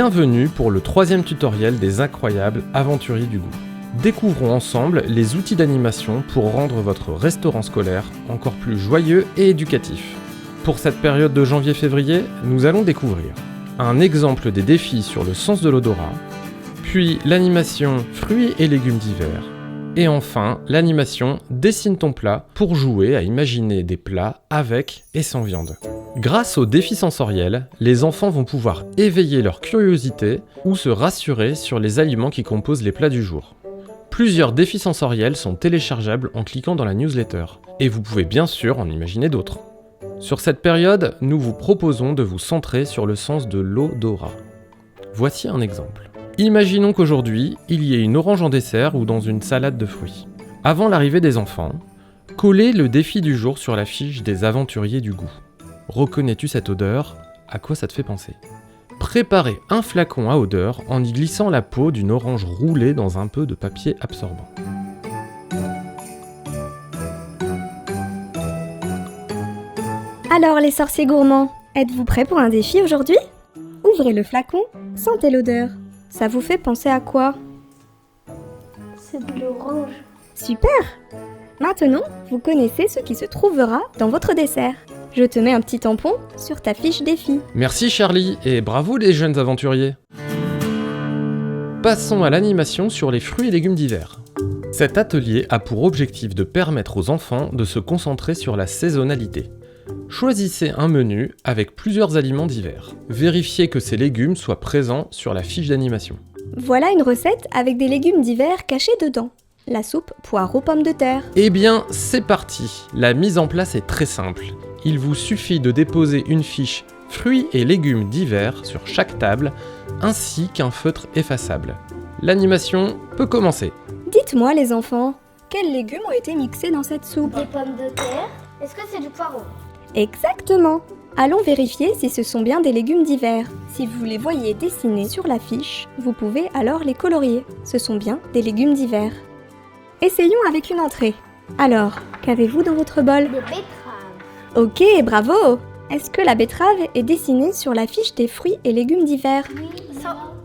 Bienvenue pour le 3e tutoriel des incroyables aventuriers du goût. Découvrons ensemble les outils d'animation pour rendre votre restaurant scolaire encore plus joyeux et éducatif. Pour cette période de janvier-février, nous allons découvrir un exemple des défis sur le sens de l'odorat, puis l'animation fruits et légumes d'hiver, et enfin l'animation dessine ton plat pour jouer à imaginer des plats avec et sans viande. Grâce aux défis sensoriels, les enfants vont pouvoir éveiller leur curiosité ou se rassurer sur les aliments qui composent les plats du jour. Plusieurs défis sensoriels sont téléchargeables en cliquant dans la newsletter, et vous pouvez bien sûr en imaginer d'autres. Sur cette période, nous vous proposons de vous centrer sur le sens de l'odorat. Voici un exemple. Imaginons qu'aujourd'hui, il y ait une orange en dessert ou dans une salade de fruits. Avant l'arrivée des enfants, collez le défi du jour sur la fiche des aventuriers du goût. Reconnais-tu cette odeur? À quoi ça te fait penser? Préparez un flacon à odeur en y glissant la peau d'une orange roulée dans un peu de papier absorbant. Alors les sorciers gourmands, êtes-vous prêts pour un défi aujourd'hui? Ouvrez le flacon, sentez l'odeur. Ça vous fait penser à quoi? C'est de l'orange. Super! Maintenant, vous connaissez ce qui se trouvera dans votre dessert. Je te mets un petit tampon sur ta fiche défi. Merci Charlie et bravo les jeunes aventuriers. Passons à l'animation sur les fruits et légumes d'hiver. Cet atelier a pour objectif de permettre aux enfants de se concentrer sur la saisonnalité. Choisissez un menu avec plusieurs aliments d'hiver. Vérifiez que ces légumes soient présents sur la fiche d'animation. Voilà une recette avec des légumes d'hiver cachés dedans. La soupe poire aux pommes de terre. Eh bien, c'est parti. La mise en place est très simple. Il vous suffit de déposer une fiche fruits et légumes d'hiver sur chaque table, ainsi qu'un feutre effaçable. L'animation peut commencer. Dites-moi les enfants, quels légumes ont été mixés dans cette soupe? Des pommes de terre. Est-ce que c'est du poireau? Exactement. Allons vérifier si ce sont bien des légumes d'hiver. Si vous les voyez dessinés sur la fiche, vous pouvez alors les colorier. Ce sont bien des légumes d'hiver. Essayons avec une entrée. Alors, qu'avez-vous dans votre bol? Des betteraves. Ok, bravo! Est-ce que la betterave est dessinée sur la fiche des fruits et légumes d'hiver? Oui.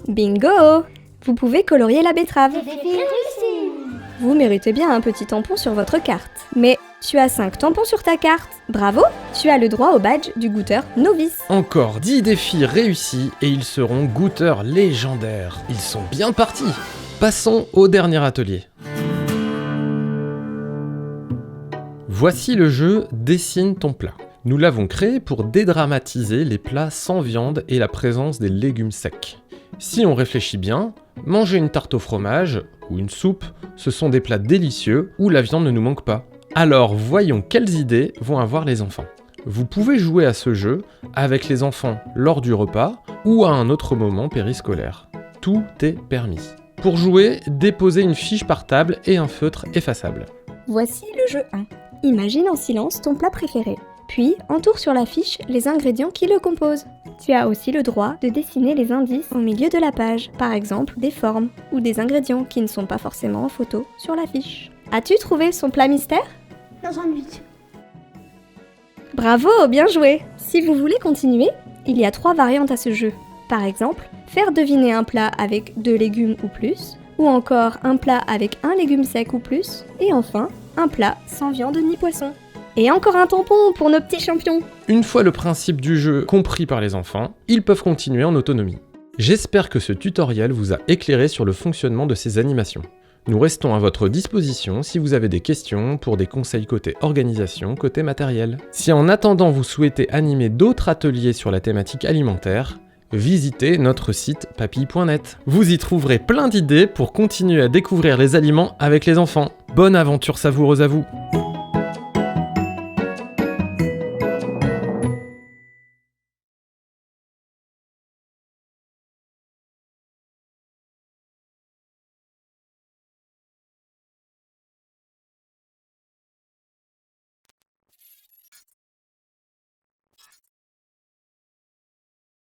Bingo! Vous pouvez colorier la betterave. Défi réussi. Vous méritez bien un petit tampon sur votre carte. Mais tu as 5 tampons sur ta carte. Bravo! Tu as le droit au badge du goûteur novice. Encore 10 défis réussis et ils seront goûteurs légendaires. Ils sont bien partis. Passons au dernier atelier. Voici le jeu Dessine ton plat. Nous l'avons créé pour dédramatiser les plats sans viande et la présence des légumes secs. Si on réfléchit bien, manger une tarte au fromage ou une soupe, ce sont des plats délicieux où la viande ne nous manque pas. Alors voyons quelles idées vont avoir les enfants. Vous pouvez jouer à ce jeu avec les enfants lors du repas ou à un autre moment périscolaire. Tout est permis. Pour jouer, déposez une fiche par table et un feutre effaçable. Voici le jeu 1. Imagine en silence ton plat préféré. Puis, entoure sur la fiche les ingrédients qui le composent. Tu as aussi le droit de dessiner les indices au milieu de la page, par exemple des formes ou des ingrédients qui ne sont pas forcément en photo sur la fiche. As-tu trouvé son plat mystère? Dans un but. Bravo, bien joué! Si vous voulez continuer, il y a 3 variantes à ce jeu. Par exemple, faire deviner un plat avec 2 légumes ou plus, ou encore un plat avec 1 légume sec ou plus, et enfin, un plat sans viande ni poisson. Et encore un tampon pour nos petits champions! Une fois le principe du jeu compris par les enfants, ils peuvent continuer en autonomie. J'espère que ce tutoriel vous a éclairé sur le fonctionnement de ces animations. Nous restons à votre disposition si vous avez des questions pour des conseils côté organisation, côté matériel. Si en attendant vous souhaitez animer d'autres ateliers sur la thématique alimentaire, visitez notre site papille.net. Vous y trouverez plein d'idées pour continuer à découvrir les aliments avec les enfants. Bonne aventure savoureuse à vous!